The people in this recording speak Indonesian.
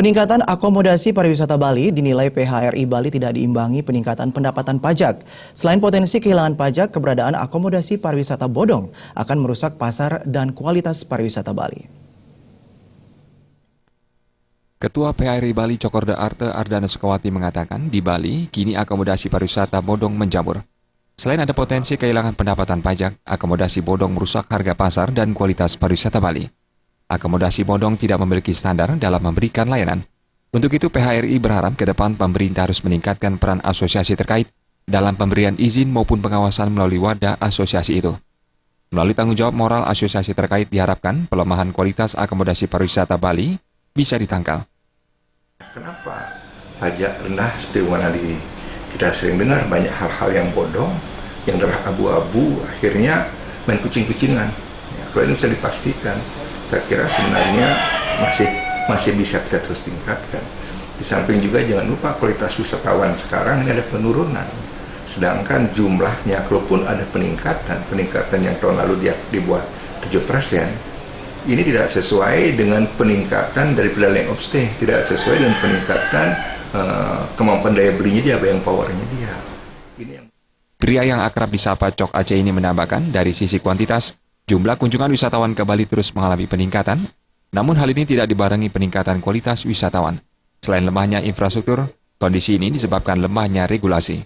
Peningkatan akomodasi pariwisata Bali dinilai PHRI Bali tidak diimbangi peningkatan pendapatan pajak. Selain potensi kehilangan pajak, keberadaan akomodasi pariwisata bodong akan merusak pasar dan kualitas pariwisata Bali. Ketua PHRI Bali Cokorda Arte Ardana Sukawati mengatakan di Bali kini akomodasi pariwisata bodong menjamur. Selain ada potensi kehilangan pendapatan pajak, akomodasi bodong merusak harga pasar dan kualitas pariwisata Bali. Akomodasi bodong tidak memiliki standar dalam memberikan layanan. Untuk itu PHRI berharap ke depan pemerintah harus meningkatkan peran asosiasi terkait dalam pemberian izin maupun pengawasan melalui wadah asosiasi itu. Melalui tanggung jawab moral asosiasi terkait diharapkan pelemahan kualitas akomodasi pariwisata Bali bisa ditangkal. Kenapa pajak rendah seperti mana kita sering dengar banyak hal-hal yang bodong, yang darah abu-abu, akhirnya main kucing-kucingan. Ya, kalau ini bisa dipastikan, saya kira sebenarnya masih bisa kita terus tingkatkan. Di samping juga jangan lupa kualitas wisatawan sekarang ini ada penurunan. Sedangkan jumlahnya, kalaupun ada peningkatan yang tahun lalu dibuat 7%, ini tidak sesuai dengan peningkatan dari length of stay, tidak sesuai dengan peningkatan kemampuan daya belinya dia, buying powernya dia. Pria yang akrab disapa Cok Aceh ini menambahkan dari sisi kuantitas, jumlah kunjungan wisatawan ke Bali terus mengalami peningkatan, namun hal ini tidak dibarengi peningkatan kualitas wisatawan. Selain lemahnya infrastruktur, kondisi ini disebabkan lemahnya regulasi.